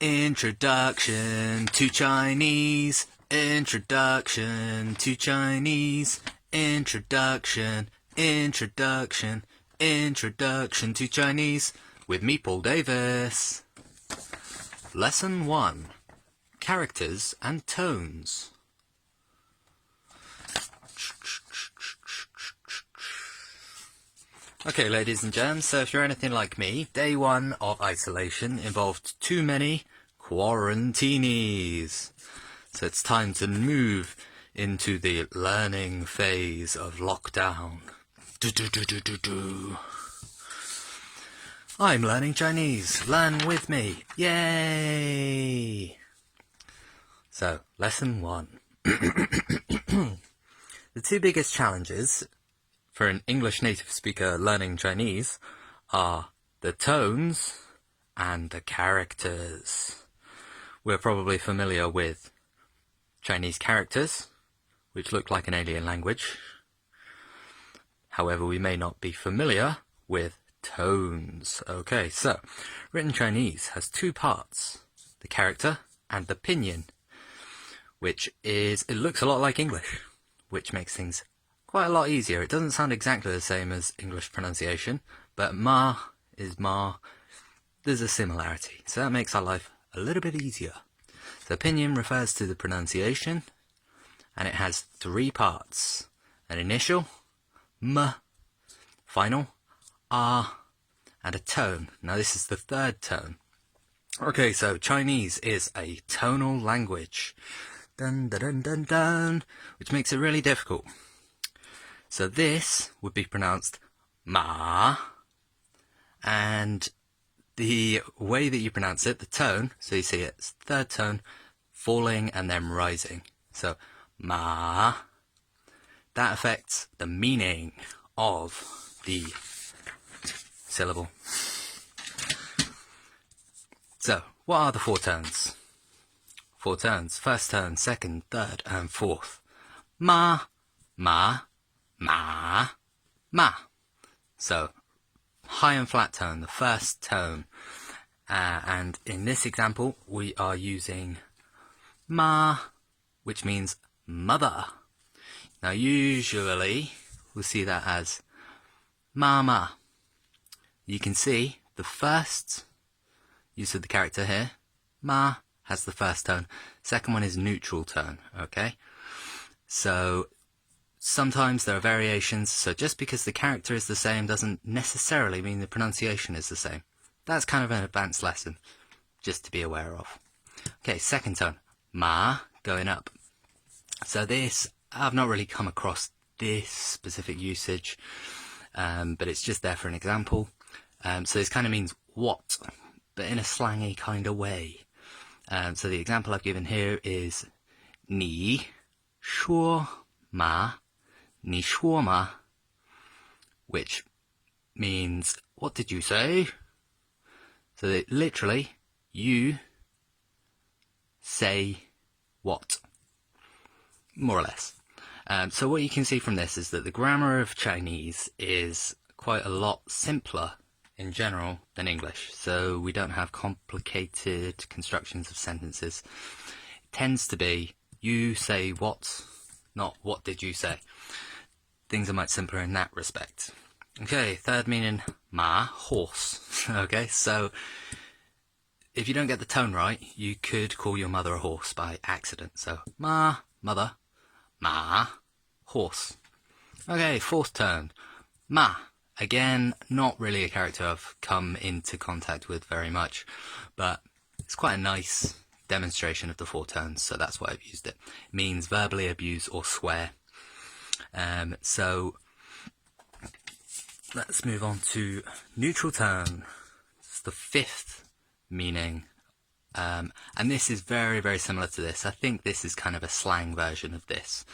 Introduction to Chinese. Introduction to Chinese. Introduction to Chinese with me, Paul Davis. Lesson 1. Characters and tones. Okay, ladies and gents, so if you're anything like me, day 1 of isolation involved too many quarantinis. So it's time to move into the learning phase of lockdown. I'm learning Chinese. Learn with me. Yay! So, lesson 1. The two biggest challenges for an English native speaker learning Chinese are the tones and the characters. We're probably familiar with Chinese characters, which look like an alien language. However, we may not be familiar with tones. Okay, so written Chinese has two parts, the character and the pinyin, it looks a lot like English, which makes things quite a lot easier. It doesn't sound exactly the same as English pronunciation, but ma is ma. There's a similarity, so that makes our life a little bit easier. So pinyin refers to the pronunciation, and it has three parts: an initial, m, final, r, and a tone. Now this is the third tone. Okay, so Chinese is a tonal language, dun dun dun dun dun, which makes it really difficult. So this would be pronounced ma, and the way that you pronounce it, the tone, so you see it's third tone, falling and then rising. So ma, that affects the meaning of the syllable. So, what are the four tones? Four tones: first tone, second, third, and fourth. Ma, ma, ma, ma. So, high and flat tone, the first tone. And in this example, we are using ma, which means mother. Now, usually, we'll see that as mama. You can see the first use of the character here, ma, has the first tone. Second one is neutral tone, okay? So sometimes there are variations, so just because the character is the same doesn't necessarily mean the pronunciation is the same. That's kind of an advanced lesson, just to be aware of. Okay, second tone, ma, going up. So this, I've not really come across this specific usage, but it's just there for an example. So this kind of means what, but in a slangy kind of way. So the example I've given here is 你说吗? 你说吗? Which means, what did you say? So that literally, you say what? More or less. So what you can see from this is that the grammar of Chinese is quite a lot simpler in general than English, so we don't have complicated constructions of sentences. It tends to be you say what, not what did you say. Things are much simpler in that respect. Okay, third meaning, ma, horse. Okay, so if you don't get the tone right, you could call your mother a horse by accident. So ma, mother, ma, horse. Okay, fourth tone, ma. Again, not really a character I've come into contact with very much, but it's quite a nice demonstration of the four tones, so that's why I've used it. It means verbally abuse or swear. So let's move on to neutral tone. It's the fifth meaning, and this is very, very similar to this. I think this is kind of a slang version of this.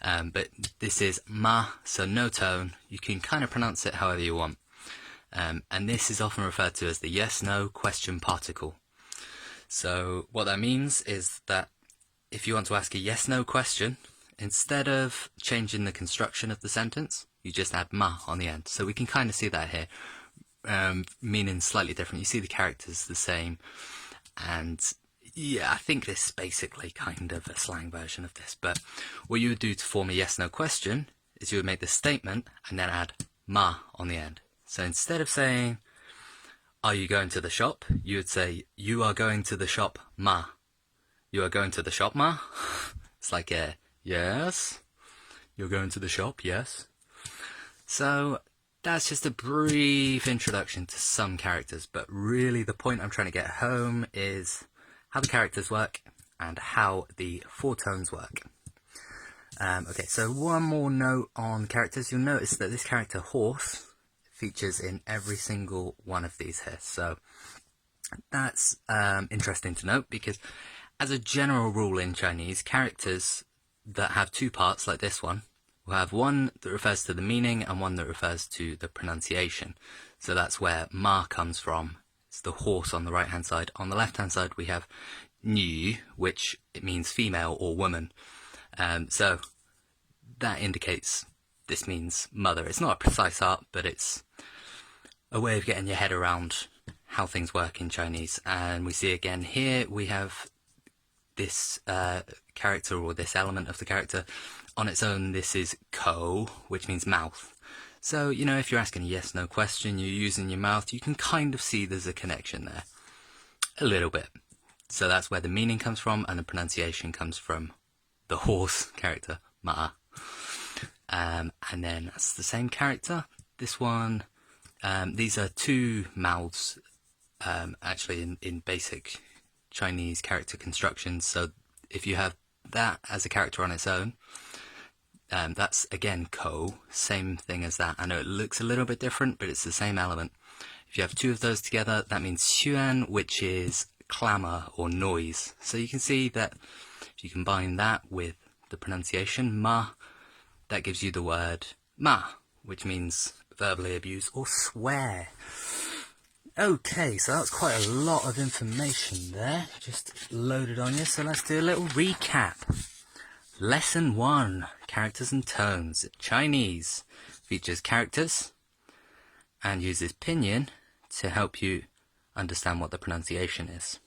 But this is ma, so no tone. You can kind of pronounce it however you want. And this is often referred to as the yes-no question particle. So what that means is that if you want to ask a yes-no question, instead of changing the construction of the sentence, you just add ma on the end. So we can kind of see that here, meaning slightly different. You see the characters the same, And yeah, I think this is basically kind of a slang version of this, but what you would do to form a yes-no question is you would make the statement and then add ma on the end. So instead of saying, are you going to the shop? You would say, you are going to the shop, ma. You are going to the shop, ma? It's like a, yes. You're going to the shop, yes. So that's just a brief introduction to some characters, but really the point I'm trying to get home is how the characters work and how the four tones work. Okay, so one more note on characters. You'll notice that this character, horse, features in every single one of these here. So that's interesting to note, because as a general rule in Chinese, characters that have two parts like this one will have one that refers to the meaning and one that refers to the pronunciation. So that's where ma comes from. It's the horse on the right hand side. On the left hand side we have nu, which it means female or woman. So that indicates this means mother. It's not a precise art, but it's a way of getting your head around how things work in Chinese. And we see again here we have this character, or this element of the character on its own. This is ko, which means mouth. So, you know, if you're asking a yes-no question, you're using your mouth, you can kind of see there's a connection there. A little bit. So that's where the meaning comes from, and the pronunciation comes from the horse character, ma. And then that's the same character. This one, these are two mouths, actually, in basic Chinese character constructions. So if you have that as a character on its own, that's again ko, same thing as that. I know it looks a little bit different, but it's the same element. If you have two of those together, that means xuan, which is clamour or noise. So you can see that if you combine that with the pronunciation ma, that gives you the word ma, which means verbally abuse or swear. Okay, so that's quite a lot of information there, just loaded on you. So let's do a little recap. Lesson 1, characters and tones. Chinese features characters and uses pinyin to help you understand what the pronunciation is.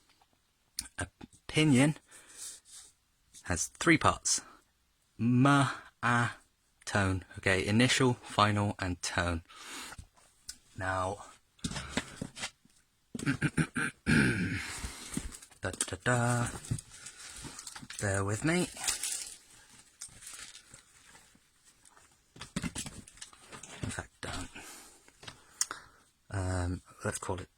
A pinyin has 3 parts. Ma, a, tone. Okay, initial, final, and tone. Now, bear with me. In fact, don't. Let's call it